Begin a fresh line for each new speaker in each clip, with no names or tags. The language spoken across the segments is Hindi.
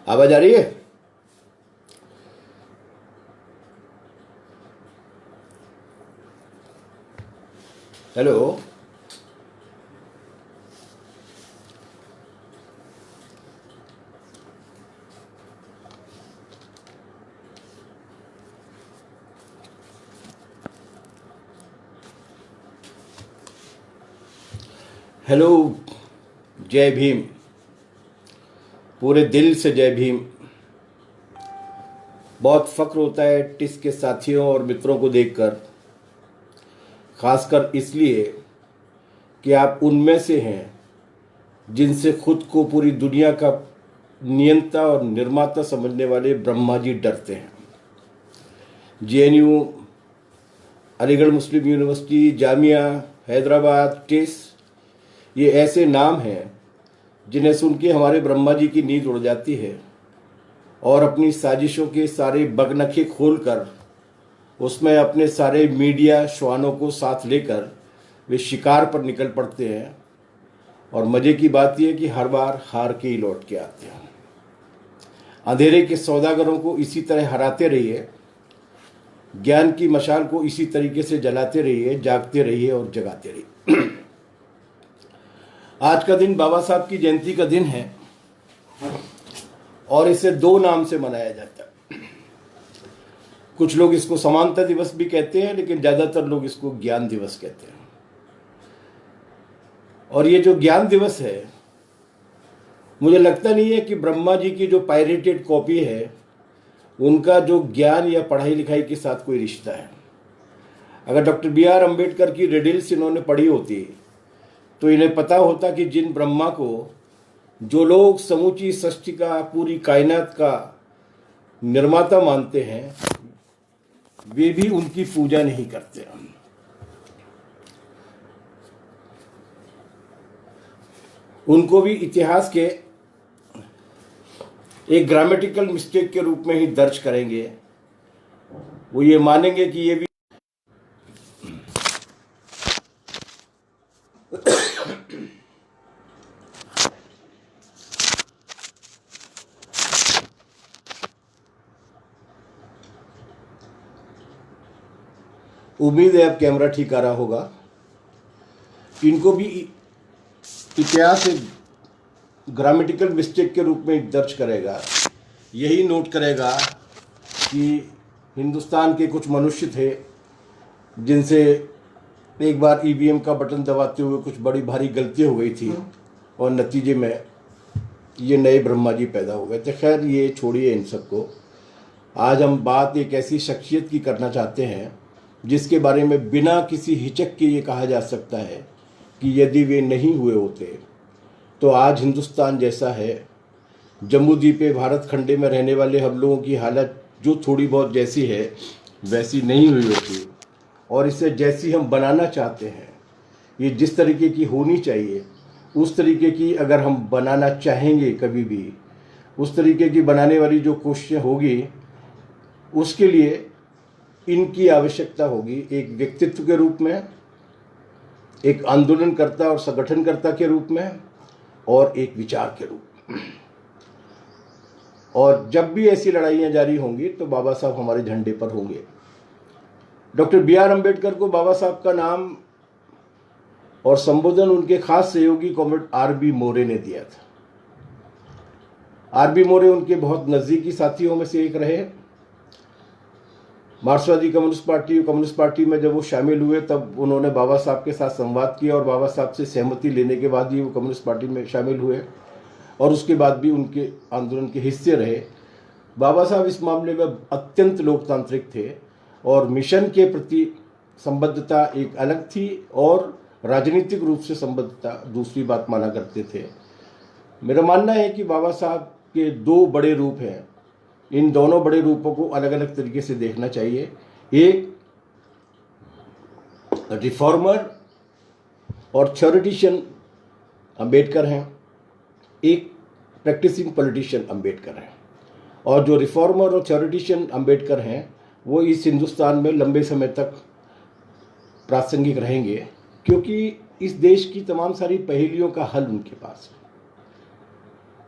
आवाज आ रही है। हेलो। हेलो। जय भीम। पूरे दिल से जय भीम। बहुत फक्र होता है टिस के साथियों और मित्रों को देखकर, खासकर इसलिए कि आप उनमें से हैं जिनसे खुद को पूरी दुनिया का नियंता और निर्माता समझने वाले ब्रह्मा जी डरते हैं। जेएनयू, अलीगढ़ मुस्लिम यूनिवर्सिटी, जामिया हैदराबाद, टिस, ये ऐसे नाम हैं जिन्हें सुन के हमारे ब्रह्मा जी की नींद उड़ जाती है और अपनी साजिशों के सारे बगनखे खोलकर उसमें अपने सारे मीडिया श्वानों को साथ लेकर वे शिकार पर निकल पड़ते हैं। और मज़े की बात यह है कि हर बार हार के ही लौट के आते हैं। अंधेरे के सौदागरों को इसी तरह हराते रहिए, ज्ञान की मशाल को इसी तरीके से जलाते रहिए, जागते रहिए और जगाते रहिए। आज का दिन बाबा साहब की जयंती का दिन है और इसे दो नाम से मनाया जाता है। कुछ लोग इसको समानता दिवस भी कहते हैं, लेकिन ज़्यादातर लोग इसको ज्ञान दिवस कहते हैं। और ये जो ज्ञान दिवस है, मुझे लगता नहीं है कि ब्रह्मा जी की जो पायरेटेड कॉपी है उनका जो ज्ञान या पढ़ाई लिखाई के साथ कोई रिश्ता है। अगर डॉक्टर बी.आर. अम्बेडकर की रिडल्स इन्होंने पढ़ी होती तो इन्हें पता होता कि जिन ब्रह्मा को जो लोग समूची सृष्टि का, पूरी कायनात का निर्माता मानते हैं, वे भी उनकी पूजा नहीं करते। उनको भी इतिहास के एक ग्रामेटिकल मिस्टेक के रूप में ही दर्ज करेंगे। वो ये मानेंगे कि ये भी उम्मीद है अब कैमरा ठीक आ रहा होगा। इनको भी इतिहास एक ग्रामेटिकल मिस्टेक के रूप में दर्ज करेगा। यही नोट करेगा कि हिंदुस्तान के कुछ मनुष्य थे जिनसे एक बार ईवीएम का बटन दबाते हुए कुछ बड़ी भारी गलती हो गई थी और नतीजे में ये नए ब्रह्मा जी पैदा हो गए थे। खैर, ये छोड़िए इन सबको। आज हम बात एक ऐसी शख्सियत की करना चाहते हैं जिसके बारे में बिना किसी हिचक के ये कहा जा सकता है कि यदि वे नहीं हुए होते तो आज हिंदुस्तान जैसा है, जम्मू द्वीपे भारत खंडे में रहने वाले हम लोगों की हालत जो थोड़ी बहुत जैसी है वैसी नहीं हुई होती। और इसे जैसी हम बनाना चाहते हैं, ये जिस तरीके की होनी चाहिए उस तरीके की अगर हम बनाना चाहेंगे, कभी भी उस तरीके की बनाने वाली जो कोशिशें होगी, उसके लिए इनकी आवश्यकता होगी। एक व्यक्तित्व के रूप में, एक आंदोलनकर्ता और संगठनकर्ता के रूप में, और एक विचार के रूप में। और जब भी ऐसी लड़ाइयाँ जारी होंगी तो बाबा साहब हमारे झंडे पर होंगे। Doctor B R. अम्बेडकर को बाबा साहब का नाम और संबोधन उनके खास सहयोगी कॉमरेड आर.बी. मोरे ने दिया था। आर.बी. मोरे उनके बहुत नज़दीकी साथियों में से एक रहे। मार्क्सवादी कम्युनिस्ट पार्टी में जब वो शामिल हुए तब उन्होंने बाबा साहब के साथ संवाद किया और बाबा साहब से सहमति लेने के बाद ही वो कम्युनिस्ट पार्टी में शामिल हुए और उसके बाद भी उनके आंदोलन के हिस्से रहे। बाबा साहब इस मामले में अत्यंत लोकतांत्रिक थे और मिशन के प्रति संबद्धता एक अलग थी और राजनीतिक रूप से संबद्धता दूसरी बात माना करते थे। मेरा मानना है कि बाबा साहब के दो बड़े रूप हैं। इन दोनों बड़े रूपों को अलग अलग तरीके से देखना चाहिए। एक रिफॉर्मर और थ्योरेटिशियन अंबेडकर हैं, एक प्रैक्टिसिंग पॉलिटिशियन अंबेडकर हैं। और जो रिफॉर्मर और थ्योरेटिशियन अंबेडकर हैं वो इस हिंदुस्तान में लंबे समय तक प्रासंगिक रहेंगे, क्योंकि इस देश की तमाम सारी पहेलियों का हल उनके पास है।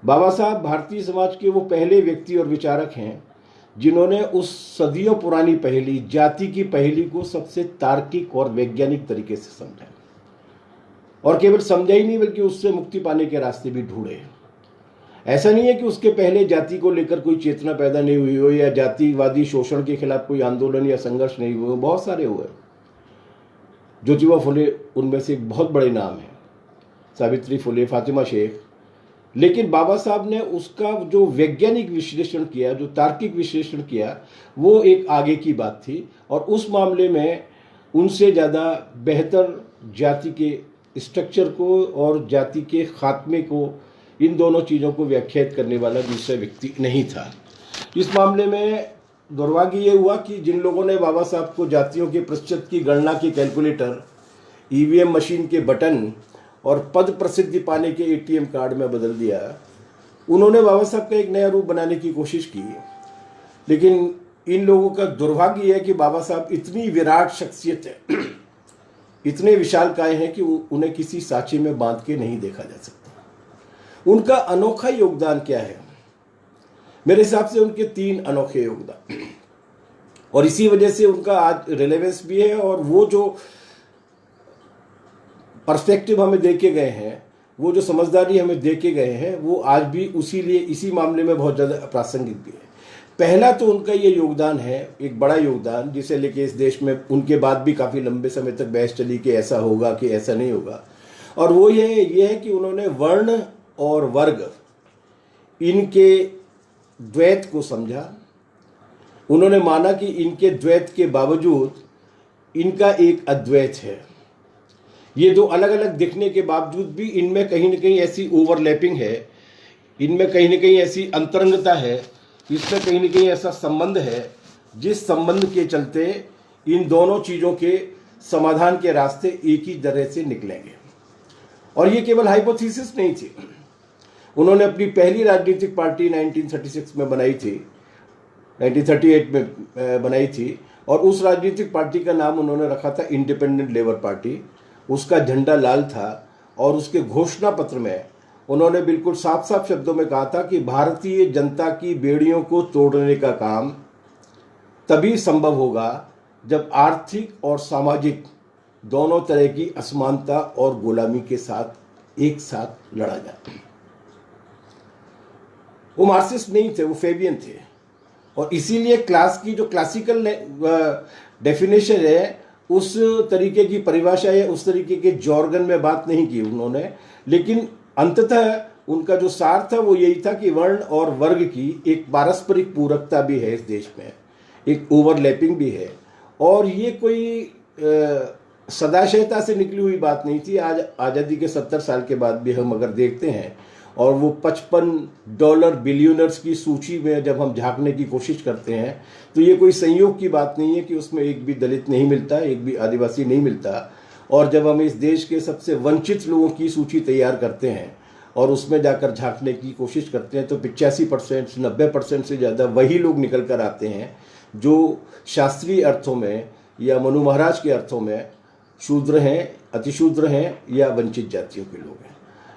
बाबा साहब भारतीय समाज के वो पहले व्यक्ति और विचारक हैं जिन्होंने उस सदियों पुरानी पहेली, जाति की पहेली को सबसे तार्किक और वैज्ञानिक तरीके से समझा, और केवल समझा ही नहीं बल्कि उससे मुक्ति पाने के रास्ते भी ढूंढे। ऐसा नहीं है कि उसके पहले जाति को लेकर कोई चेतना पैदा नहीं हुई हो या जातिवादी शोषण के खिलाफ कोई आंदोलन या संघर्ष नहीं हुए, बहुत सारे हुए। ज्योतिबा फुले उनमें से एक बहुत बड़े नाम है, सावित्री फुले, फातिमा शेख। लेकिन बाबा साहब ने उसका जो वैज्ञानिक विश्लेषण किया, जो तार्किक विश्लेषण किया, वो एक आगे की बात थी। और उस मामले में उनसे ज़्यादा बेहतर जाति के स्ट्रक्चर को और जाति के खात्मे को, इन दोनों चीज़ों को व्याख्यात करने वाला दूसरा व्यक्ति नहीं था। इस मामले में दुर्भाग्य ये हुआ कि जिन लोगों ने बाबा साहब को जातियों के प्रतिशत की गणना की कैलकुलेटर, ईवीएम मशीन के बटन और पद प्रसिद्धि पाने के एटीएम कार्ड में बदल दिया, उन्होंने बाबा साहब का एक नया रूप बनाने की कोशिश की। लेकिन इन लोगों का दुर्भाग्य है कि बाबा साहब इतनी विराट शख्सियत है, इतने विशालकाय हैं कि उन्हें किसी साँचे में बांध के नहीं देखा जा सकता। उनका अनोखा योगदान क्या है? मेरे हिसाब से उनके 3 अनोखे योगदान, और इसी वजह से उनका आज रिलेवेंस भी है, और वो जो पर्सपेक्टिव हमें देके गए हैं, वो जो समझदारी हमें देके गए हैं, वो आज भी इसी मामले में बहुत ज़्यादा प्रासंगिक भी है। पहला तो उनका ये योगदान है, एक बड़ा योगदान, जिसे लेके इस देश में उनके बाद भी काफ़ी लंबे समय तक बहस चली कि ऐसा होगा कि ऐसा नहीं होगा, और वो ये है कि उन्होंने वर्ण और वर्ग, इनके द्वैत को समझा। उन्होंने माना कि इनके द्वैत के बावजूद इनका एक अद्वैत है। ये दो अलग अलग दिखने के बावजूद भी इनमें कहीं न कहीं ऐसी ओवरलैपिंग है, इनमें कहीं न कहीं ऐसी अंतरंगता है, इसमें कहीं न कहीं ऐसा संबंध है जिस संबंध के चलते इन दोनों चीज़ों के समाधान के रास्ते एक ही तरह से निकलेंगे। और ये केवल हाइपोथेसिस नहीं थी। उन्होंने अपनी पहली राजनीतिक पार्टी 1936 में बनाई थी, 1938 में बनाई थी, और उस राजनीतिक पार्टी का नाम उन्होंने रखा था इंडिपेंडेंट लेबर पार्टी। उसका झंडा लाल था, और उसके घोषणा पत्र में उन्होंने बिल्कुल साफ साफ शब्दों में कहा था कि भारतीय जनता की बेड़ियों को तोड़ने का काम तभी संभव होगा जब आर्थिक और सामाजिक दोनों तरह की असमानता और गुलामी के साथ एक साथ लड़ा जाए। वो मार्क्सिस्ट नहीं थे, वो फेबियन थे, और इसीलिए क्लास की जो क्लासिकल डेफिनेशन है, उस तरीके की परिभाषा या उस तरीके के जॉर्गन में बात नहीं की उन्होंने। लेकिन अंततः उनका जो सार था वो यही था कि वर्ण और वर्ग की एक पारस्परिक पूरकता भी है इस देश में, एक ओवरलैपिंग भी है, और ये कोई सदाशयता से निकली हुई बात नहीं थी। आज आज़ादी के 70 साल के बाद भी हम अगर देखते हैं, और वो $55 बिलियनर्स की सूची में जब हम झांकने की कोशिश करते हैं, तो ये कोई संयोग की बात नहीं है कि उसमें एक भी दलित नहीं मिलता, एक भी आदिवासी नहीं मिलता। और जब हम इस देश के सबसे वंचित लोगों की सूची तैयार करते हैं और उसमें जाकर झांकने की कोशिश करते हैं, तो 85% 90% से ज़्यादा वही लोग निकल कर आते हैं जो शास्त्रीय अर्थों में या मनु महाराज के अर्थों में शूद्र हैं, अतिशूद्र हैं या वंचित जातियों के लोग हैं।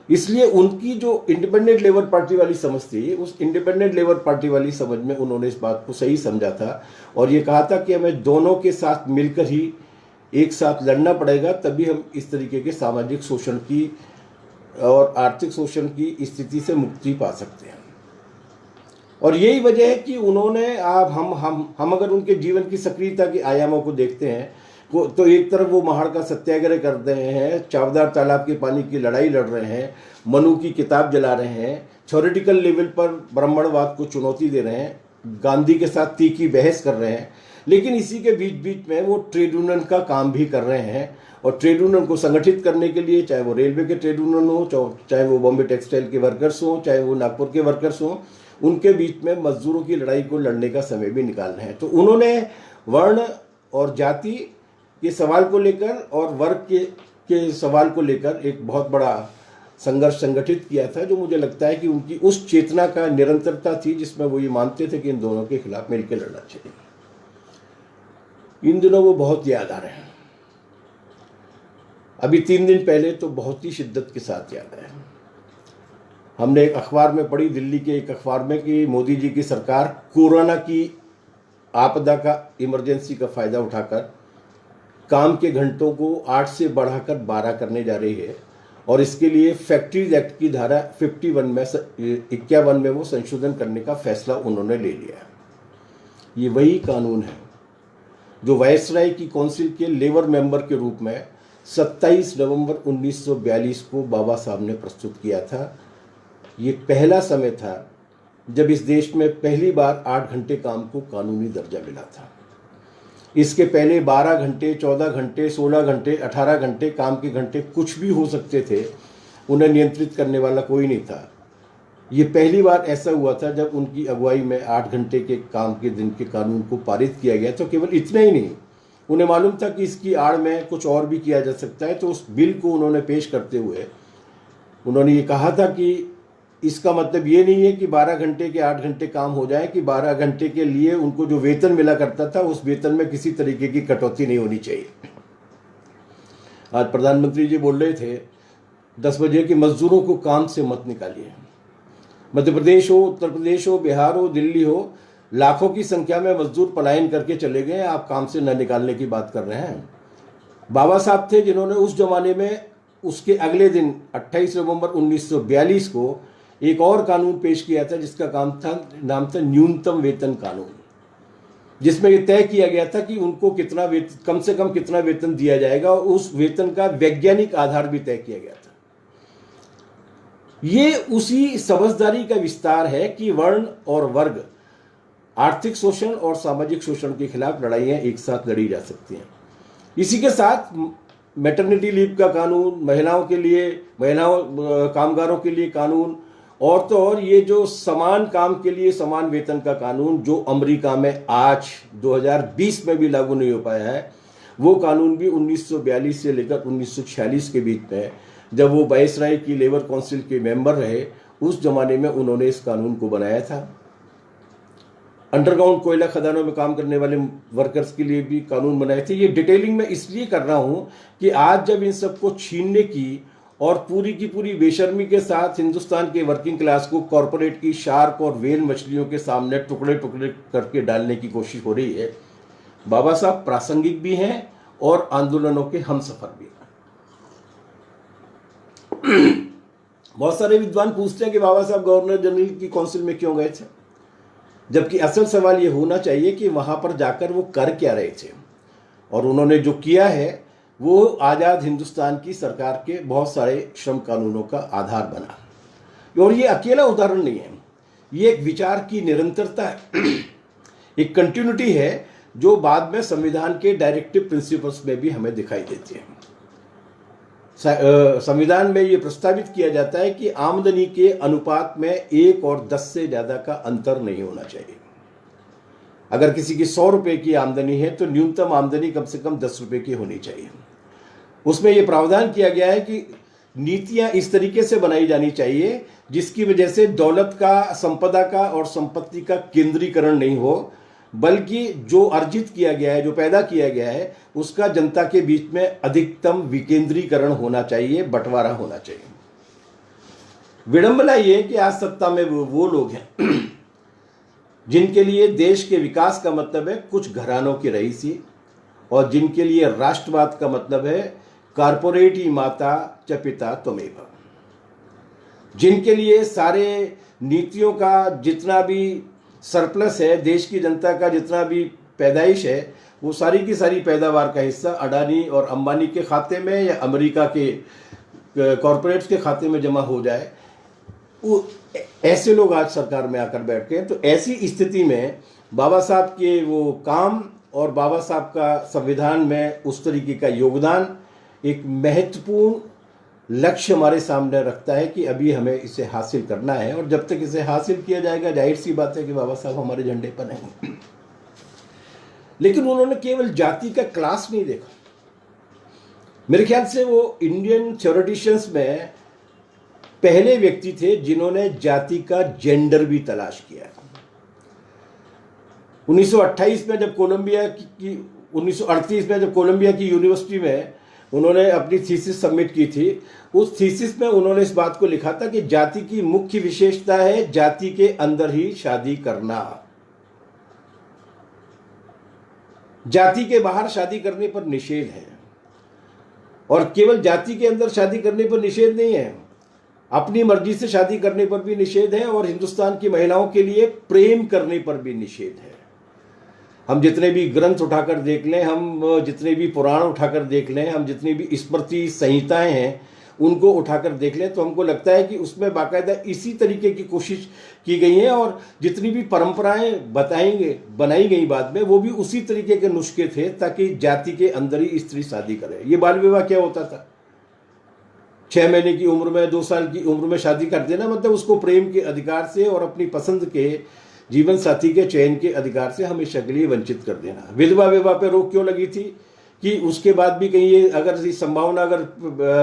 इसलिए उनकी जो इंडिपेंडेंट लेबर पार्टी वाली समझ थी, उस इंडिपेंडेंट लेबर पार्टी वाली समझ में उन्होंने इस बात को सही समझा था, और ये कहा था कि हमें दोनों के साथ मिलकर ही एक साथ लड़ना पड़ेगा, तभी हम इस तरीके के सामाजिक शोषण की और आर्थिक शोषण की स्थिति से मुक्ति पा सकते हैं। और यही वजह है कि उन्होंने हम अगर उनके जीवन की सक्रियता के आयामों को देखते हैं, तो एक तरफ वो महाड़ का सत्याग्रह कर रहे हैं, चावदार तालाब के पानी की लड़ाई लड़ रहे हैं, मनु की किताब जला रहे हैं, थ्योरेटिकल लेवल पर ब्राह्मणवाद को चुनौती दे रहे हैं, गांधी के साथ तीखी बहस कर रहे हैं, लेकिन इसी के बीच बीच में वो ट्रेड यूनियन का काम भी कर रहे हैं। और ट्रेड यूनियन को संगठित करने के लिए, चाहे वो रेलवे के ट्रेड यूनियन हो, चाहे वो बॉम्बे टेक्सटाइल के वर्कर्स हों, चाहे वो नागपुर के वर्कर्स हों, उनके बीच में मजदूरों की लड़ाई को लड़ने का समय भी निकालना है। तो उन्होंने वर्ण और जाति के सवाल को लेकर और वर्ग के सवाल को लेकर एक बहुत बड़ा संघर्ष संगठित किया था, जो मुझे लगता है कि उनकी उस चेतना का निरंतरता थी जिसमें वो ये मानते थे कि इन दोनों के खिलाफ मिलकर लड़ना चाहिए। इन दिनों वो बहुत याद आ रहे हैं। अभी 3 दिन पहले तो बहुत ही शिद्दत के साथ याद आया। हमने एक अखबार में पढ़ी, दिल्ली के एक अखबार में, कि मोदी जी की सरकार कोरोना की आपदा का, इमरजेंसी का फ़ायदा उठाकर काम के घंटों को 8 से बढ़ाकर 12 करने जा रही है, और इसके लिए फैक्ट्रीज एक्ट की धारा 51 में वो संशोधन करने का फैसला उन्होंने ले लिया। ये वही कानून है जो वायसराय की काउंसिल के लेबर मेंबर के रूप में 27 नवंबर 1942 को बाबा साहब ने प्रस्तुत किया था। ये पहला समय था जब इस देश में पहली बार 8 घंटे काम को कानूनी दर्जा मिला था। इसके पहले 12 घंटे, 14 घंटे, 16 घंटे, 18 घंटे काम के घंटे कुछ भी हो सकते थे, उन्हें नियंत्रित करने वाला कोई नहीं था। ये पहली बार ऐसा हुआ था जब उनकी अगुवाई में 8 घंटे के काम के दिन के कानून को पारित किया गया। तो केवल इतना ही नहीं, उन्हें मालूम था कि इसकी आड़ में कुछ और भी किया जा सकता है, तो उस बिल को उन्होंने पेश करते हुए उन्होंने ये कहा था कि इसका मतलब ये नहीं है कि 12 घंटे के 8 घंटे काम हो जाए, कि 12 घंटे के लिए उनको जो वेतन मिला करता था उस वेतन में किसी तरीके की कटौती नहीं होनी चाहिए। आज प्रधानमंत्री जी बोल रहे थे 10 बजे कि मजदूरों को काम से मत निकालिए। मध्य प्रदेश हो, उत्तर प्रदेश हो, बिहार हो, दिल्ली हो, लाखों की संख्या में मजदूर पलायन करके चले गए, आप काम से न निकालने की बात कर रहे हैं। बाबा साहब थे जिन्होंने उस जमाने में, उसके अगले दिन 28 नवंबर 1942 को एक और कानून पेश किया था जिसका नाम था न्यूनतम वेतन कानून, जिसमें यह तय किया गया था कि उनको कितना वेतन, कम से कम कितना वेतन दिया जाएगा, और उस वेतन का वैज्ञानिक आधार भी तय किया गया था। ये उसी समझदारी का विस्तार है कि वर्ण और वर्ग, आर्थिक शोषण और सामाजिक शोषण के खिलाफ लड़ाइयां एक साथ लड़ी जा सकती हैं। इसी के साथ मैटरनिटी लीव का कानून, कामगारों के लिए कानून, और तो और ये जो समान काम के लिए समान वेतन का कानून, जो अमेरिका में आज 2020 में भी लागू नहीं हो पाया है, वो कानून भी 1942 से लेकर 1946 के बीच में, जब वो वायसराय की लेबर काउंसिल के मेंबर रहे, उस जमाने में उन्होंने इस कानून को बनाया था। अंडरग्राउंड कोयला खदानों में काम करने वाले वर्कर्स के लिए भी कानून बनाए थे। ये डिटेलिंग में इसलिए कर रहा हूं कि आज जब इन सबको छीनने की और पूरी की पूरी बेशर्मी के साथ हिंदुस्तान के वर्किंग क्लास को कॉरपोरेट की शार्क और वेल मछलियों के सामने टुकड़े टुकड़े करके डालने की कोशिश हो रही है, बाबा साहब प्रासंगिक भी हैं और आंदोलनों के हमसफर भी हैं। बहुत सारे विद्वान पूछते हैं कि बाबा साहब गवर्नर जनरल की काउंसिल में क्यों गए थे, जबकि असल सवाल ये होना चाहिए कि वहां पर जाकर वो कर क्या रहे थे। और उन्होंने जो किया है वो आज़ाद हिंदुस्तान की सरकार के बहुत सारे श्रम कानूनों का आधार बना। और ये अकेला उदाहरण नहीं है, ये एक विचार की निरंतरता है, एक कंटिन्यूटी है जो बाद में संविधान के डायरेक्टिव प्रिंसिपल्स में भी हमें दिखाई देती है। संविधान में ये प्रस्तावित किया जाता है कि आमदनी के अनुपात में 1 और 10 से ज्यादा का अंतर नहीं होना चाहिए। अगर किसी की 100 रुपए की आमदनी है तो न्यूनतम आमदनी कम से कम 10 रुपए की होनी चाहिए। उसमें यह प्रावधान किया गया है कि नीतियां इस तरीके से बनाई जानी चाहिए जिसकी वजह से दौलत का, संपदा का और संपत्ति का केंद्रीकरण नहीं हो, बल्कि जो अर्जित किया गया है, जो पैदा किया गया है, उसका जनता के बीच में अधिकतम विकेंद्रीकरण होना चाहिए, बंटवारा होना चाहिए। विडंबना यह है कि आज सत्ता में वो लोग हैं जिनके लिए देश के विकास का मतलब है कुछ घरानों की रईसी, और जिनके लिए राष्ट्रवाद का मतलब है कारपोरेटी माता च पिता त्वमेव, जिनके लिए सारे नीतियों का जितना भी सरप्लस है, देश की जनता का जितना भी पैदाइश है, वो सारी की सारी पैदावार का हिस्सा अडानी और अंबानी के खाते में या अमेरिका के कॉरपोरेट्स के खाते में जमा हो जाए। वो ऐसे लोग आज सरकार में आकर बैठ गए। तो ऐसी स्थिति में बाबा साहब के वो काम और बाबा साहब का संविधान में उस तरीके का योगदान एक महत्वपूर्ण लक्ष्य हमारे सामने रखता है कि अभी हमें इसे हासिल करना है, और जब तक इसे हासिल किया जाएगा जाहिर सी बात है कि बाबा साहब हमारे झंडे पर नहीं। लेकिन उन्होंने केवल जाति का क्लास नहीं देखा। मेरे ख्याल से वो इंडियन थ्योरेटिशियंस में पहले व्यक्ति थे जिन्होंने जाति का जेंडर भी तलाश किया। 1938 में जब 1938 में जब कोलंबिया की यूनिवर्सिटी में उन्होंने अपनी थीसिस सबमिट की थी। उस थीसिस में उन्होंने इस बात को लिखा था कि जाति की मुख्य विशेषता है जाति के अंदर ही शादी करना, जाति के बाहर शादी करने पर निषेध है। और केवल जाति के अंदर शादी करने पर निषेध नहीं है, अपनी मर्जी से शादी करने पर भी निषेध है, और हिंदुस्तान की महिलाओं के लिए प्रेम करने पर भी निषेध है। हम जितने भी ग्रंथ उठाकर देख लें, हम जितने भी पुराण उठाकर देख लें, हम जितनी भी स्मृति संहिताएं हैं उनको उठाकर देख लें, तो हमको लगता है कि उसमें बाकायदा इसी तरीके की कोशिश की गई है। और जितनी भी परंपराएं बनाई गई बाद में, वो भी उसी तरीके के नुस्खे थे ताकि जाति के अंदर ही स्त्री शादी करे। ये बाल विवाह क्या होता था? 6 महीने की उम्र में, 2 साल की उम्र में शादी कर देना, मतलब उसको प्रेम के अधिकार से और अपनी पसंद के जीवन साथी के चयन के अधिकार से हमेशा के लिए वंचित कर देना। विधवा विवाह पे रोक क्यों लगी थी? कि उसके बाद भी कहीं ये अगर संभावना अगर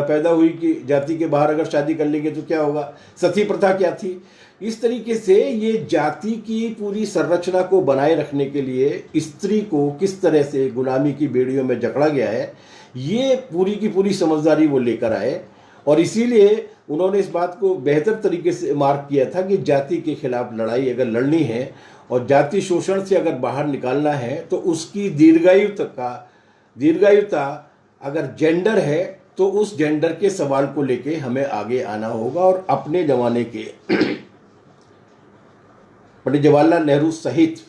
पैदा हुई कि जाति के बाहर अगर शादी कर लेंगे तो क्या होगा? सती प्रथा क्या थी? इस तरीके से ये जाति की पूरी संरचना को बनाए रखने के लिए स्त्री को किस तरह से गुलामी की बेड़ियों में जकड़ा गया है, ये पूरी की पूरी समझदारी वो लेकर आए। और इसीलिए उन्होंने इस बात को बेहतर तरीके से मार्क किया था कि जाति के खिलाफ लड़ाई अगर लड़नी है और जाति शोषण से अगर बाहर निकालना है तो उसकी दीर्घायुता अगर जेंडर है तो उस जेंडर के सवाल को लेके हमें आगे आना होगा। और अपने जमाने के पंडित जवाहरलाल नेहरू सहित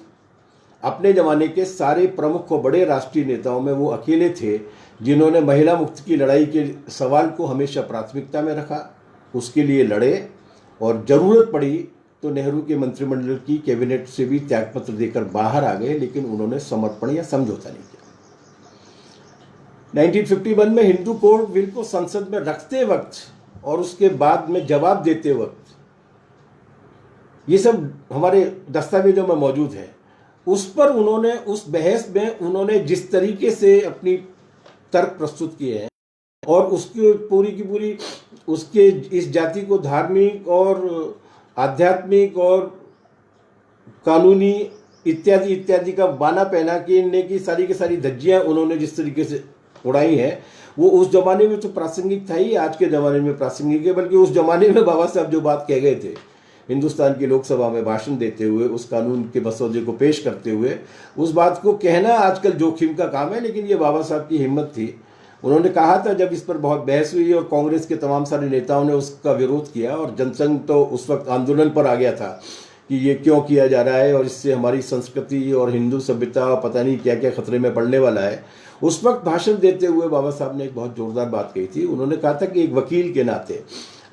अपने जमाने के सारे प्रमुख और बड़े राष्ट्रीय नेताओं में वो अकेले थे जिन्होंने महिला मुक्ति की लड़ाई के सवाल को हमेशा प्राथमिकता में रखा, उसके लिए लड़े, और जरूरत पड़ी तो नेहरू के मंत्रिमंडल की कैबिनेट से भी त्यागपत्र देकर बाहर आ गए, लेकिन उन्होंने समर्पण या समझौता नहीं किया। 1951 में हिंदू कोड बिल को संसद में रखते वक्त और उसके बाद में जवाब देते वक्त, ये सब हमारे दस्तावेजों में मौजूद है, उस पर उन्होंने, उस बहस में उन्होंने जिस तरीके से अपनी तर्क प्रस्तुत किए हैं और उसकी पूरी की पूरी उसके इस जाति को धार्मिक और आध्यात्मिक और कानूनी इत्यादि इत्यादि का बाना पहना के इनने की सारी की सारी धज्जियां उन्होंने जिस तरीके से उड़ाई हैं, वो उस जमाने में तो प्रासंगिक था ही, आज के ज़माने में प्रासंगिक है। बल्कि उस जमाने में बाबा साहब जो बात कह गए थे हिंदुस्तान की लोकसभा में भाषण देते हुए, उस कानून के मसौदे को पेश करते हुए, उस बात को कहना आजकल जोखिम का काम है, लेकिन ये बाबा साहब की हिम्मत थी। उन्होंने कहा था जब इस पर बहुत बहस हुई और कांग्रेस के तमाम सारे नेताओं ने उसका विरोध किया और जनसंघ तो उस वक्त आंदोलन पर आ गया था कि ये क्यों किया जा रहा है और इससे हमारी संस्कृति और हिंदू सभ्यता पता नहीं क्या क्या खतरे में पड़ने वाला है। उस वक्त भाषण देते हुए बाबा साहब ने एक बहुत जोरदार बात कही थी। उन्होंने कहा था कि एक वकील के नाते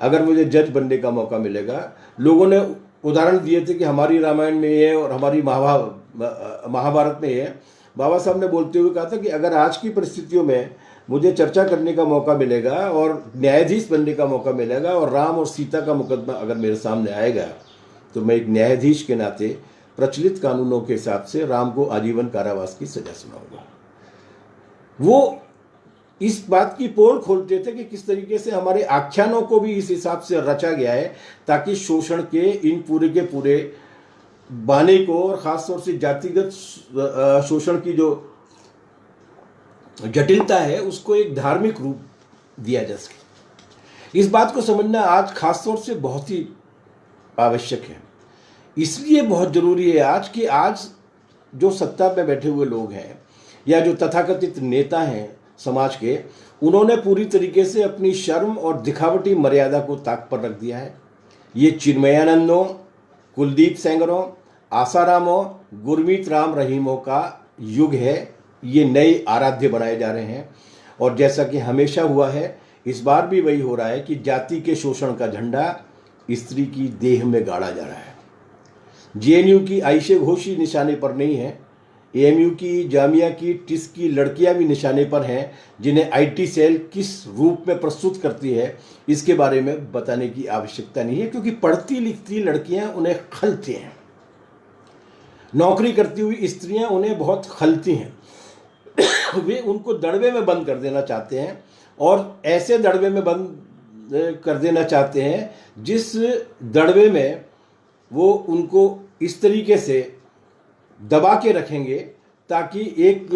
अगर मुझे जज बनने का मौका मिलेगा, लोगों ने उदाहरण दिए थे कि हमारी रामायण में ये और हमारी महाभारत में ये, बाबा साहब ने बोलते हुए कहा था कि अगर आज की परिस्थितियों में मुझे चर्चा करने का मौका मिलेगा और न्यायाधीश बनने का मौका मिलेगा और राम और सीता का मुकदमा अगर मेरे सामने आएगा, तो मैं एक न्यायाधीश के नाते प्रचलित कानूनों के हिसाब से राम को आजीवन कारावास की सजा सुनाऊंगा। वो इस बात की पोल खोलते थे कि किस तरीके से हमारे आख्यानों को भी इस हिसाब से रचा गया है ताकि शोषण के इन पूरे के पूरे बाने को और खासतौर से जातिगत शोषण की जो जटिलता है उसको एक धार्मिक रूप दिया जा सके। इस बात को समझना आज खासतौर से बहुत ही आवश्यक है। इसलिए बहुत जरूरी है आज कि आज जो सत्ता में बैठे हुए लोग हैं या जो तथाकथित नेता हैं समाज के, उन्होंने पूरी तरीके से अपनी शर्म और दिखावटी मर्यादा को ताक पर रख दिया है। ये चिन्मयानंदों, कुलदीप सेंगरों, आसारामों, गुरमीत राम रहीमों का युग है। ये नए आराध्य बनाए जा रहे हैं और जैसा कि हमेशा हुआ है, इस बार भी वही हो रहा है कि जाति के शोषण का झंडा स्त्री की देह में गाड़ा जा रहा है। जेएनयू की आयशे घोष ही निशाने पर नहीं है, एएमयू की, जामिया की, टिस की लड़कियां भी निशाने पर हैं, जिन्हें आईटी सेल किस रूप में प्रस्तुत करती है इसके बारे में बताने की आवश्यकता नहीं है, क्योंकि पढ़ती लिखती लड़कियां उन्हें खलती हैं, नौकरी करती हुई स्त्रियां उन्हें बहुत खलती हैं। वे उनको दड़बे में बंद कर देना चाहते हैं और ऐसे दड़बे में बंद कर देना चाहते हैं जिस दड़बे में वो उनको इस तरीके से दबा के रखेंगे ताकि एक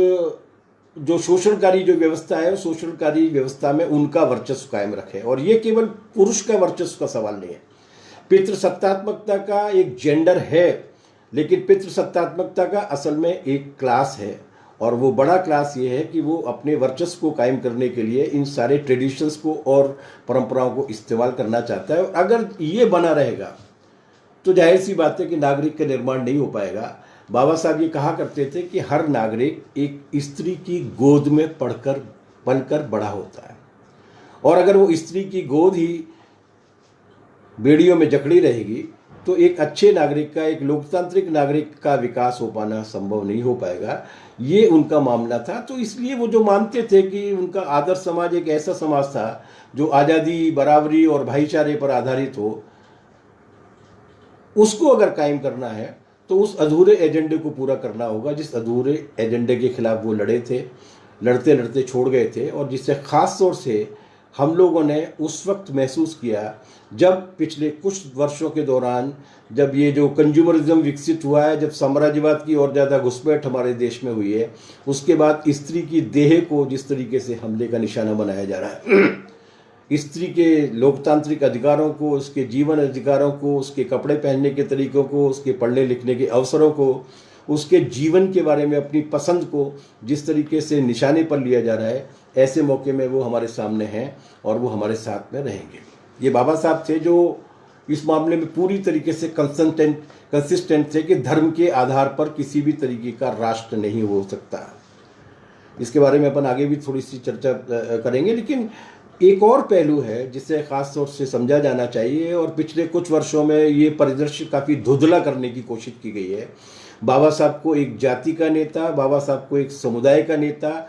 जो शोषणकारी जो व्यवस्था है, शोषणकारी व्यवस्था में उनका वर्चस्व कायम रखे। और ये केवल पुरुष का वर्चस्व का सवाल नहीं है, पितृसत्तात्मकता का एक जेंडर है, लेकिन पितृसत्तात्मकता का असल में एक क्लास है, और वो बड़ा क्लास ये है कि वो अपने वर्चस्व को कायम करने के लिए इन सारे ट्रेडिशंस को और परंपराओं को इस्तेमाल करना चाहता है। और अगर ये बना रहेगा तो जाहिर सी बात है कि नागरिक का निर्माण नहीं हो पाएगा। बाबा साहब ये कहा करते थे कि हर नागरिक एक स्त्री की गोद में पलकर बड़ा होता है, और अगर वो स्त्री की गोद ही बेड़ियों में जकड़ी रहेगी तो एक अच्छे नागरिक का, एक लोकतांत्रिक नागरिक का विकास हो पाना संभव नहीं हो पाएगा। ये उनका मामला था। तो इसलिए वो जो मानते थे कि उनका आदर्श समाज एक ऐसा समाज था जो आज़ादी, बराबरी और भाईचारे पर आधारित हो, उसको अगर कायम करना है तो उस अधूरे एजेंडे को पूरा करना होगा, जिस अधूरे एजेंडे के खिलाफ वो लड़े थे, लड़ते लड़ते छोड़ गए थे, और जिससे ख़ास तौर से हम लोगों ने उस वक्त महसूस किया जब पिछले कुछ वर्षों के दौरान, जब ये जो कंज्यूमरिज्म विकसित हुआ है, जब साम्राज्यवाद की और ज़्यादा घुसपैठ हमारे देश में हुई है, उसके बाद स्त्री की देह को जिस तरीके से हमले का निशाना बनाया जा रहा है, स्त्री के लोकतांत्रिक अधिकारों को, उसके जीवन अधिकारों को, उसके कपड़े पहनने के तरीक़ों को, उसके पढ़ने लिखने के अवसरों को, उसके जीवन के बारे में अपनी पसंद को जिस तरीके से निशाने पर लिया जा रहा है, ऐसे मौके में वो हमारे सामने हैं और वो हमारे साथ में रहेंगे। ये बाबा साहब थे जो इस मामले में पूरी तरीके से कंसिस्टेंट थे कि धर्म के आधार पर किसी भी तरीके का राष्ट्र नहीं हो सकता। इसके बारे में अपन आगे भी थोड़ी सी चर्चा करेंगे, लेकिन एक और पहलू है जिसे खास तौर से समझा जाना चाहिए, और पिछले कुछ वर्षों में ये परिदृश्य काफ़ी धुंधला करने की कोशिश की गई है। बाबा साहब को एक जाति का नेता, बाबा साहब को एक समुदाय का नेता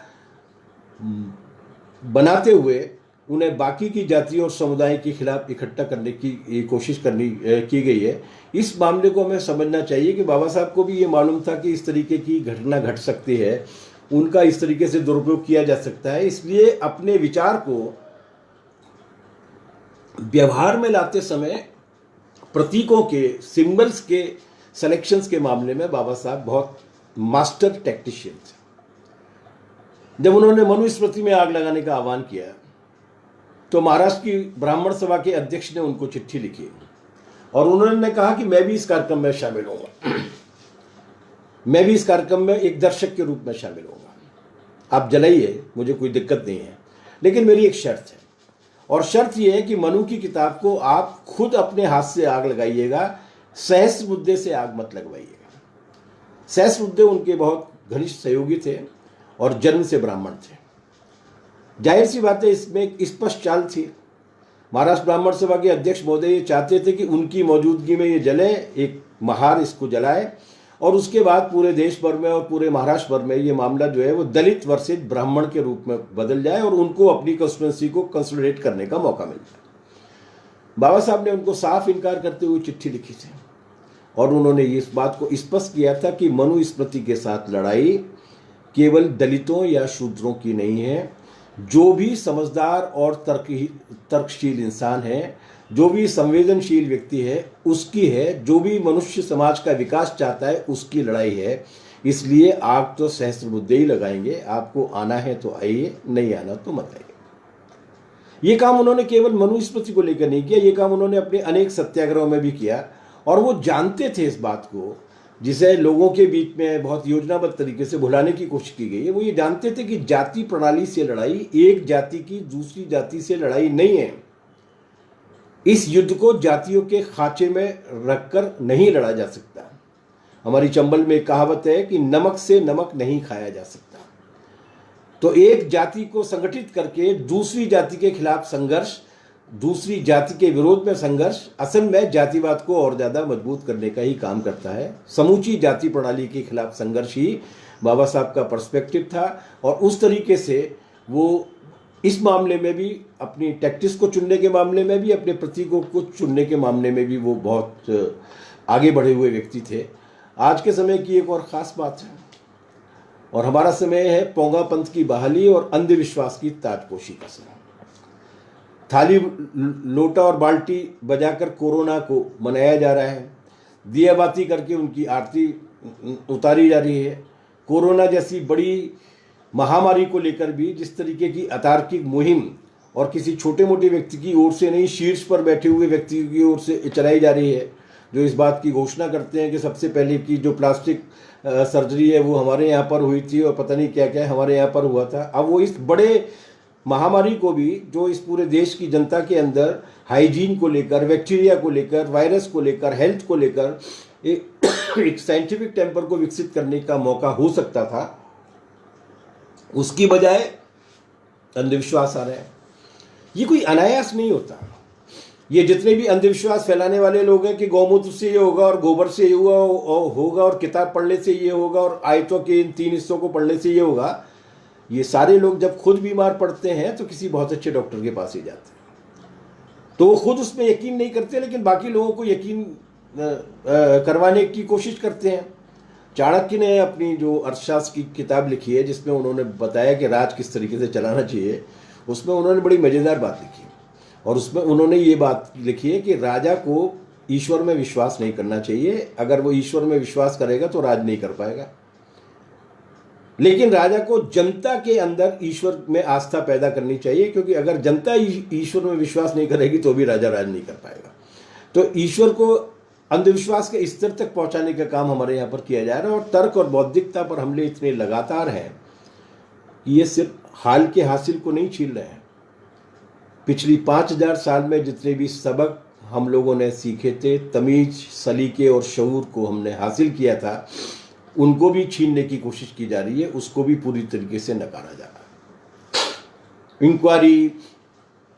बनाते हुए उन्हें बाकी की जातियों और समुदाय के खिलाफ इकट्ठा करने की कोशिश की गई है। इस मामले को हमें समझना चाहिए कि बाबा साहब को भी ये मालूम था कि इस तरीके की घटना घट सकती है, उनका इस तरीके से दुरुपयोग किया जा सकता है। इसलिए अपने विचार को व्यवहार में लाते समय प्रतीकों के, सिंबल्स के सिलेक्शंस के मामले में बाबा साहब बहुत मास्टर टेक्नीशियन थे। जब उन्होंने मनुस्मृति में आग लगाने का आह्वान किया तो महाराष्ट्र की ब्राह्मण सभा के अध्यक्ष ने उनको चिट्ठी लिखी और उन्होंने कहा कि मैं भी इस कार्यक्रम में शामिल होऊंगा, मैं भी इस कार्यक्रम में एक दर्शक के रूप में शामिल होऊंगा। आप जलाइए, मुझे कोई दिक्कत नहीं है, लेकिन मेरी एक शर्त है, और शर्त यह है कि मनु की किताब को आप खुद अपने हाथ से आग लगाइएगा, सहस्रबुद्धे से आग मत लगवाइएगा। सहस्रबुद्धे उनके बहुत घनिष्ठ सहयोगी थे और जन्म से ब्राह्मण थे। जाहिर सी बात है, इसमें एक स्पष्ट चाल थी। महाराष्ट्र ब्राह्मण सभा के अध्यक्ष महोदय ये चाहते थे कि उनकी मौजूदगी में ये जले, एक महार इसको जलाए, और उसके बाद पूरे देश भर में और पूरे महाराष्ट्र भर में ये मामला जो है वो दलित वर्सेज ब्राह्मण के रूप में बदल जाए और उनको अपनी कंस्टिट्यूएंसी को कंसोलिडेट करने का मौका मिल जाए। बाबा साहब ने उनको साफ इनकार करते हुए चिट्ठी लिखी थी और उन्होंने इस बात को स्पष्ट किया था कि मनुस्मृति के साथ लड़ाई केवल दलितों या शूद्रों की नहीं है। जो भी समझदार और तर्कशील इंसान है, जो भी संवेदनशील व्यक्ति है, उसकी है। जो भी मनुष्य समाज का विकास चाहता है, उसकी लड़ाई है। इसलिए आग तो सहस्रबुद्धे ही लगाएंगे। आपको आना है तो आइए, नहीं आना तो मत आइए। ये काम उन्होंने केवल मनुस्मृति को लेकर नहीं किया, ये काम उन्होंने अपने अनेक सत्याग्रहों में भी किया। और वो जानते थे इस बात को, जिसे लोगों के बीच में बहुत योजनाबद्ध तरीके से भुलाने की कोशिश की गई है। वो ये जानते थे कि जाति प्रणाली से लड़ाई एक जाति की दूसरी जाति से लड़ाई नहीं है। इस युद्ध को जातियों के खांचे में रखकर नहीं लड़ा जा सकता। हमारी चंबल में कहावत है कि नमक से नमक नहीं खाया जा सकता। तो एक जाति को संगठित करके दूसरी जाति के खिलाफ संघर्ष, दूसरी जाति के विरोध में संघर्ष असल में जातिवाद को और ज़्यादा मजबूत करने का ही काम करता है। समूची जाति प्रणाली के खिलाफ संघर्ष ही बाबा साहब का पर्सपेक्टिव था। और उस तरीके से वो इस मामले में भी, अपनी टैक्टिक्स को चुनने के मामले में भी, अपने प्रतीकों को चुनने के मामले में भी वो बहुत आगे बढ़े हुए व्यक्ति थे। आज के समय की एक और ख़ास बात है, और हमारा समय है पोंगा पंथ की बहाली और अंधविश्वास की ताजपोशी का समय। थाली, लोटा और बाल्टी बजाकर कोरोना को मनाया जा रहा है। दियाबाती करके उनकी आरती उतारी जा रही है। कोरोना जैसी बड़ी महामारी को लेकर भी जिस तरीके की अतार्किक मुहिम और किसी छोटे मोटे व्यक्ति की ओर से नहीं, शीर्ष पर बैठे हुए व्यक्ति की ओर से चलाई जा रही है, जो इस बात की घोषणा करते हैं कि सबसे पहले की जो प्लास्टिक सर्जरी है वो हमारे यहाँ पर हुई थी और पता नहीं क्या क्या हमारे यहाँ पर हुआ था। अब वो इस बड़े महामारी को भी, जो इस पूरे देश की जनता के अंदर हाइजीन को लेकर, बैक्टीरिया को लेकर, वायरस को लेकर, हेल्थ को लेकर एक साइंटिफिक टेम्पर को विकसित करने का मौका हो सकता था, उसकी बजाय अंधविश्वास आ रहे हैं। ये कोई अनायास नहीं होता। ये जितने भी अंधविश्वास फैलाने वाले लोग हैं कि गौमूत्र से ये होगा और गोबर से ये होगा और किताब पढ़ने से ये होगा और आयतों के इन 3 हिस्सों को पढ़ने से ये होगा, ये सारे लोग जब खुद बीमार पड़ते हैं तो किसी बहुत अच्छे डॉक्टर के पास ही जाते हैं। तो वो खुद उसमें यकीन नहीं करते, लेकिन बाकी लोगों को यकीन करवाने की कोशिश करते हैं। चाणक्य ने अपनी जो अर्थशास्त्र की किताब लिखी है, जिसमें उन्होंने बताया कि राज किस तरीके से चलाना चाहिए, उसमें उन्होंने बड़ी मज़ेदार बात लिखी और उसमें उन्होंने ये बात लिखी है कि राजा को ईश्वर में विश्वास नहीं करना चाहिए। अगर वो ईश्वर में विश्वास करेगा तो राज नहीं कर पाएगा, लेकिन राजा को जनता के अंदर ईश्वर में आस्था पैदा करनी चाहिए, क्योंकि अगर जनता ईश्वर में विश्वास नहीं करेगी तो भी राजा राज नहीं कर पाएगा। तो ईश्वर को अंधविश्वास के स्तर तक पहुंचाने का काम हमारे यहाँ पर किया जा रहा है और तर्क और बौद्धिकता पर हमले इतने लगातार हैं कि ये सिर्फ हाल के हासिल को नहीं छील रहे हैं। पिछली 5000 साल में जितने भी सबक हम लोगों ने सीखे थे, तमीज, सलीके और शऊर को हमने हासिल किया था, उनको भी छीनने की कोशिश की जा रही है, उसको भी पूरी तरीके से नकारा जा रहा है। इंक्वायरी,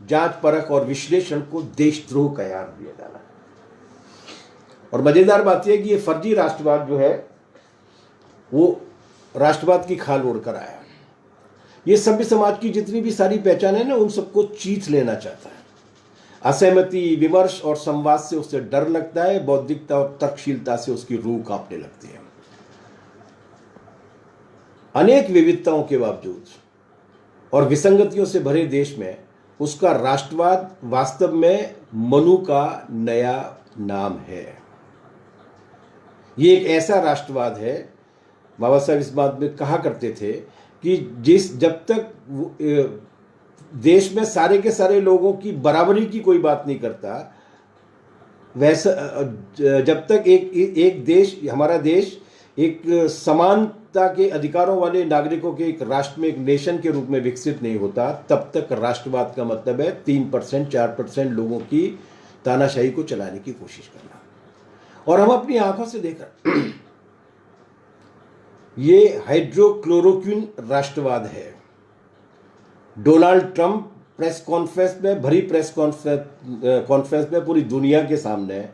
जांच परख और विश्लेषण को देशद्रोह का करार दिया जा रहा है। और मजेदार बात यह है कि ये फर्जी राष्ट्रवाद जो है वो राष्ट्रवाद की खाल ओढ़कर आया। ये सभ्य समाज की जितनी भी सारी पहचान है ना, उन सबको चीथ लेना चाहता है। असहमति, विमर्श और संवाद से उसे डर लगता है, बौद्धिकता और तर्कशीलता से उसकी रूह कांपने लगती है। अनेक विविधताओं के बावजूद और विसंगतियों से भरे देश में उसका राष्ट्रवाद वास्तव में मनु का नया नाम है। ये एक ऐसा राष्ट्रवाद है, बाबा साहब इस बात में कहा करते थे कि जब तक देश में सारे के सारे लोगों की बराबरी की कोई बात नहीं करता, वैसा जब तक एक देश, हमारा देश एक समानता के अधिकारों वाले नागरिकों के एक राष्ट्र में, एक नेशन के रूप में विकसित नहीं होता, तब तक राष्ट्रवाद का मतलब है 3%, 4% लोगों की तानाशाही को चलाने की कोशिश करना। और हम अपनी आंखों से देखा, ये हाइड्रोक्लोरोक्विन राष्ट्रवाद है। डोनाल्ड ट्रंप प्रेस कॉन्फ्रेंस में, भरी प्रेस कॉन्फ्रेंस में पूरी दुनिया के सामने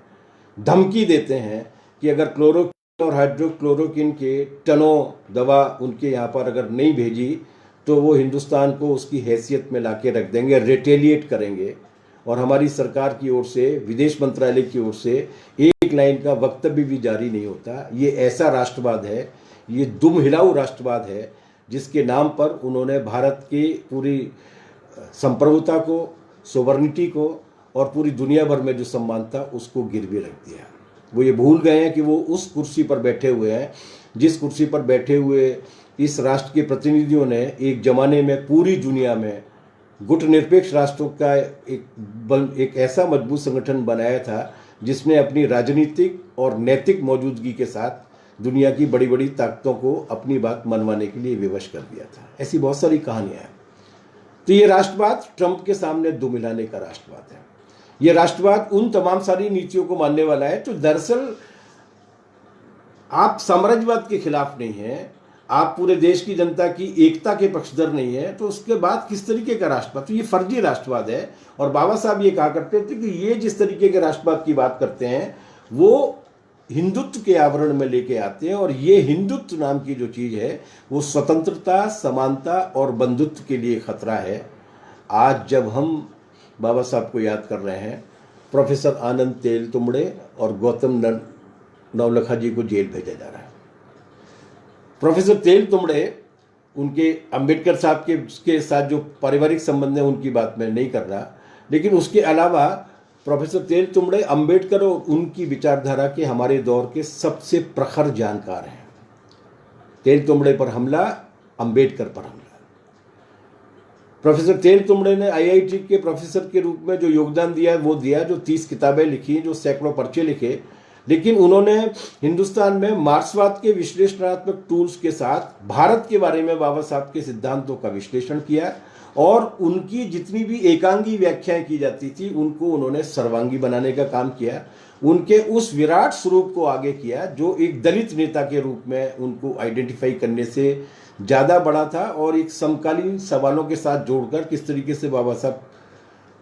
धमकी देते हैं कि अगर क्लोरोक्विन और हाइड्रोक्लोरोक्विन के टनों दवा उनके यहाँ पर अगर नहीं भेजी तो वो हिंदुस्तान को उसकी हैसियत में लाके रख देंगे, रिटेलिएट करेंगे। और हमारी सरकार की ओर से, विदेश मंत्रालय की ओर से एक लाइन का वक्तव्य भी जारी नहीं होता। ये ऐसा राष्ट्रवाद है, ये दुम हिलाऊ राष्ट्रवाद है, जिसके नाम पर उन्होंने भारत की पूरी संप्रभुता को, सोवर्निटी को और पूरी दुनिया भर में जो सम्मान था उसको गिरवी रख दिया। वो ये भूल गए हैं कि वो उस कुर्सी पर बैठे हुए हैं जिस कुर्सी पर बैठे हुए इस राष्ट्र के प्रतिनिधियों ने एक जमाने में पूरी दुनिया में गुटनिरपेक्ष राष्ट्रों का एक ऐसा मजबूत संगठन बनाया था जिसने अपनी राजनीतिक और नैतिक मौजूदगी के साथ दुनिया की बड़ी बड़ी ताकतों को अपनी बात मनवाने के लिए विवश कर दिया था। ऐसी बहुत सारी कहानियां हैं। तो ये राष्ट्रवाद ट्रंप के सामने दुम हिलाने का राष्ट्रवाद है। ये राष्ट्रवाद उन तमाम सारी नीतियों को मानने वाला है। तो दरअसल आप साम्राज्यवाद के खिलाफ नहीं हैं, आप पूरे देश की जनता की एकता के पक्षधर नहीं है, तो उसके बाद किस तरीके का राष्ट्रवाद? तो ये फर्जी राष्ट्रवाद है। और बाबा साहब ये कहा करते थे कि ये जिस तरीके के राष्ट्रवाद की बात करते हैं वो हिंदुत्व के आवरण में लेके आते हैं, और ये हिंदुत्व नाम की जो चीज है वो स्वतंत्रता, समानता और बंधुत्व के लिए खतरा है। आज जब हम बाबा साहब को याद कर रहे हैं, प्रोफेसर आनंद तेलतुंबड़े और गौतम नवलखा जी को जेल भेजा जा रहा है। प्रोफेसर तेलतुंबड़े, उनके अंबेडकर साहब के साथ जो पारिवारिक संबंध है उनकी बात मैं नहीं कर रहा, लेकिन उसके अलावा प्रोफेसर तेलतुंबड़े अंबेडकर और उनकी विचारधारा के हमारे दौर के सबसे प्रखर जानकार हैं। तेलतुंबड़े पर हमला अंबेडकर पर हमला। प्रोफेसर तेल तुंबड़े ने आईआईटी के प्रोफेसर के रूप में जो योगदान दिया वो दिया, जो 30 किताबें लिखी, जो सैकड़ों पर्चे लिखे, लेकिन उन्होंने हिंदुस्तान में मार्क्सवाद के विश्लेषणात्मक टूल्स के साथ भारत के बारे में बाबा साहब के सिद्धांतों का विश्लेषण किया और उनकी जितनी भी एकांगी व्याख्याएं की जाती थी उनको उन्होंने सर्वांगी बनाने का काम किया। उनके उस विराट स्वरूप को आगे किया जो एक दलित नेता के रूप में उनको आइडेंटिफाई करने से ज़्यादा बड़ा था, और एक समकालीन सवालों के साथ जोड़कर किस तरीके से बाबा साहब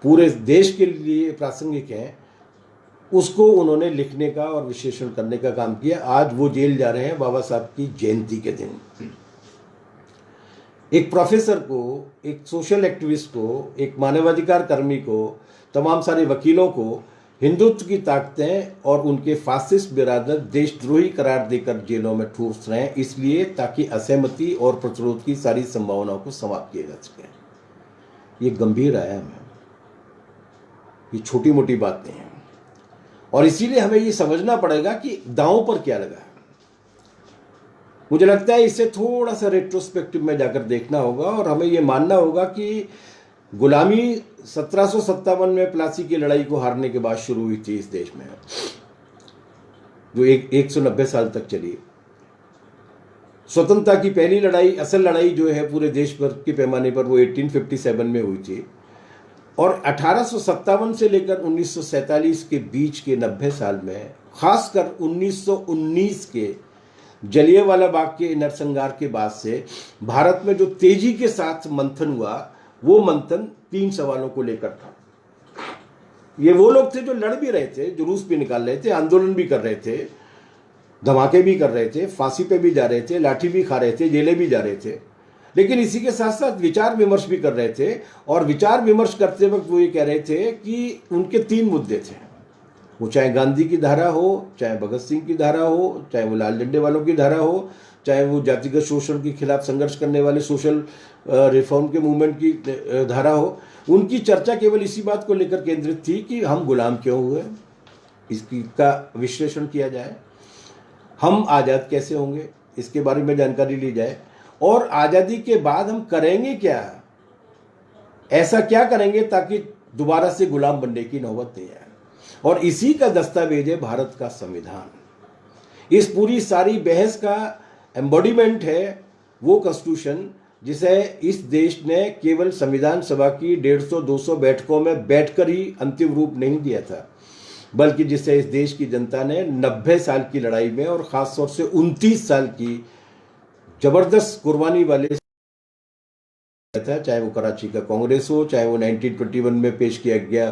पूरे देश के लिए प्रासंगिक हैं उसको उन्होंने लिखने का और विश्लेषण करने का काम किया। आज वो जेल जा रहे हैं बाबा साहब की जयंती के दिन। एक प्रोफेसर को, एक सोशल एक्टिविस्ट को, एक मानवाधिकार कर्मी को, तमाम सारे वकीलों को हिंदुत्व की ताकतें और उनके फासिस्ट बिरादर देशद्रोही करार देकर जेलों में ठूस रहे हैं, इसलिए ताकि असहमति और प्रतिरोध की सारी संभावनाओं को समाप्त किया जा सके। ये गंभीर आयाम है, ये छोटी मोटी बातें हैं, और इसीलिए हमें ये समझना पड़ेगा कि दांव पर क्या लगा है। मुझे लगता है इसे थोड़ा सा रेट्रोस्पेक्टिव में जाकर देखना होगा और हमें ये मानना होगा कि गुलामी 1757 में प्लासी की लड़ाई को हारने के बाद शुरू हुई थी इस देश में, जो 190 साल तक चली। स्वतंत्रता की पहली लड़ाई, असल लड़ाई जो है पूरे देश भर के पैमाने पर, वो 1857 में हुई थी, और 1857 से लेकर 1947 के बीच के 90 साल में, खासकर 1919 के जलियांवाला बाग के नरसंहार के बाद से भारत में जो तेजी के साथ मंथन हुआ, वो मंथन 3 सवालों को लेकर था। ये वो लोग थे जो लड़ भी रहे थे, जुलूस भी निकाल रहे थे, आंदोलन भी कर रहे थे, धमाके भी कर रहे थे, फांसी पे भी जा रहे थे, लाठी भी खा रहे थे, जेलें भी जा रहे थे, लेकिन इसी के साथ साथ विचार विमर्श भी कर रहे थे। और विचार विमर्श करते वक्त वो ये कह रहे थे कि उनके 3 मुद्दे थे, वो चाहे गांधी की धारा हो, चाहे भगत सिंह की धारा हो, चाहे वो लाल झंडे वालों की धारा हो, चाहे वो जातिगत शोषण के खिलाफ संघर्ष करने वाले सोशल रिफॉर्म के मूवमेंट की धारा हो। उनकी चर्चा केवल इसी बात को लेकर केंद्रित थी कि हम गुलाम क्यों हुए, इसकी का विश्लेषण किया जाए, हम आज़ाद कैसे होंगे इसके बारे में जानकारी ली जाए, और आज़ादी के बाद हम करेंगे क्या, ऐसा क्या करेंगे ताकि दोबारा से गुलाम बनने की नौबत नहीं आए। और इसी का दस्तावेज है भारत का संविधान। इस पूरी सारी बहस का एम्बॉडीमेंट है वो कॉन्स्टिट्यूशन जिसे इस देश ने केवल संविधान सभा की 150-200 बैठकों में बैठकर ही अंतिम रूप नहीं दिया था, बल्कि जिसे इस देश की जनता ने 90 साल की लड़ाई में और खासतौर से 29 साल की जबरदस्त कुर्बानी वाले था, चाहे वो कराची का कांग्रेस हो, चाहे वो 1921 में पेश किया गया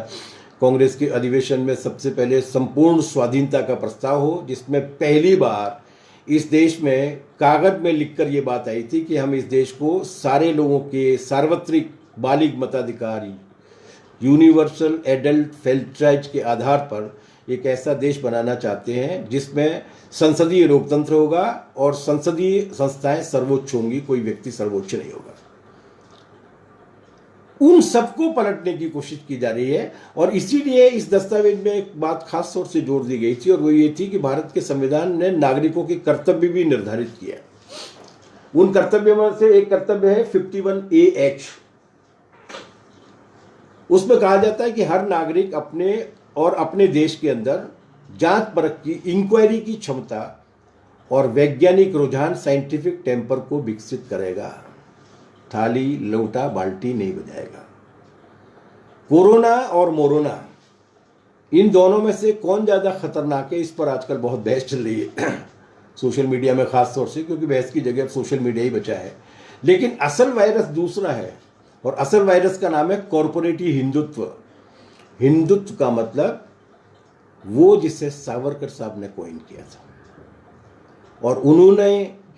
कांग्रेस के अधिवेशन में सबसे पहले संपूर्ण स्वाधीनता का प्रस्ताव हो, जिसमें पहली बार इस देश में कागज में लिखकर ये बात आई थी कि हम इस देश को सारे लोगों के सार्वत्रिक बालिग मताधिकार, यूनिवर्सल एडल्ट फ्रेंचाइज के आधार पर एक ऐसा देश बनाना चाहते हैं जिसमें संसदीय लोकतंत्र होगा और संसदीय संस्थाएं सर्वोच्च होंगी, कोई व्यक्ति सर्वोच्च नहीं होगा। उन सबको पलटने की कोशिश की जा रही है, और इसीलिए इस दस्तावेज में एक बात खास तौर से जोर दी गई थी, और वो ये थी कि भारत के संविधान ने नागरिकों के कर्तव्य भी निर्धारित किया। उन कर्तव्यों में से एक कर्तव्य है 51AH। उसमें कहा जाता है कि हर नागरिक अपने और अपने देश के अंदर जांच परख की, इंक्वायरी की क्षमता और वैज्ञानिक रुझान, साइंटिफिक टेम्पर को विकसित करेगा। थाली लोटा बाल्टी नहीं बजाएगा। कोरोना और मोरोना, इन दोनों में से कौन ज्यादा खतरनाक है, इस पर आजकल बहुत बहस चल रही है सोशल मीडिया में खास तौर से, क्योंकि बहस की जगह सोशल मीडिया ही बचा है। लेकिन असल वायरस दूसरा है, और असल वायरस का नाम है कॉर्पोरेटिव हिंदुत्व। हिंदुत्व का मतलब वो जिसे सावरकर साहब ने कॉइन किया था, और उन्होंने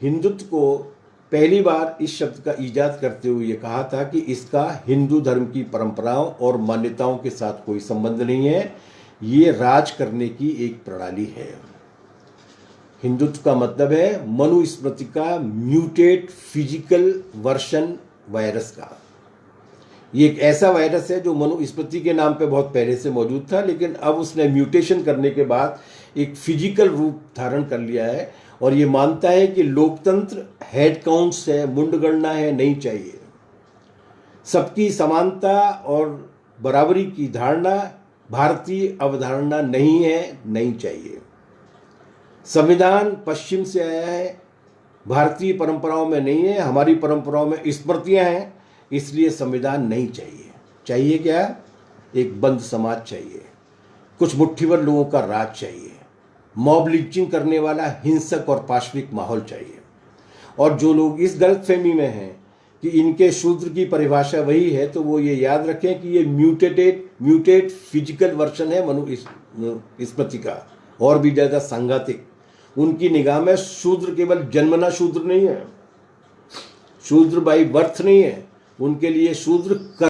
हिंदुत्व को पहली बार इस शब्द का ईजाद करते हुए ये कहा था कि इसका हिंदू धर्म की परंपराओं और मान्यताओं के साथ कोई संबंध नहीं है, ये राज करने की एक प्रणाली है। हिंदुत्व का मतलब है मनुस्मृति का म्यूटेड फिजिकल वर्शन वायरस का। ये एक ऐसा वायरस है जो मनुस्मृति के नाम पे बहुत पहले से मौजूद था, लेकिन अब उसने म्यूटेशन करने के बाद एक फिजिकल रूप धारण कर लिया है, और ये मानता है कि लोकतंत्र हेड काउंट्स है, मुंडगणना है, नहीं चाहिए। सबकी समानता और बराबरी की धारणा भारतीय अवधारणा नहीं है, नहीं चाहिए। संविधान पश्चिम से आया है, भारतीय परंपराओं में नहीं है। हमारी परंपराओं में स्मृतियां हैं, इसलिए संविधान नहीं चाहिए। चाहिए क्या? एक बंद समाज चाहिए, कुछ मुट्ठीभर लोगों का राज चाहिए, मॉब लिंचिंग करने वाला हिंसक और पाशविक माहौल चाहिए। और जो लोग इस गलतफहमी में हैं कि इनके शूद्र की परिभाषा वही है, तो वो ये याद रखें कि ये म्यूटेड फिजिकल वर्जन है स्मृति का, और भी ज़्यादा सांघातिक। उनकी निगाह में शूद्र केवल जन्मना शूद्र नहीं है, शूद्र बाई बर्थ नहीं है, उनके लिए शूद्र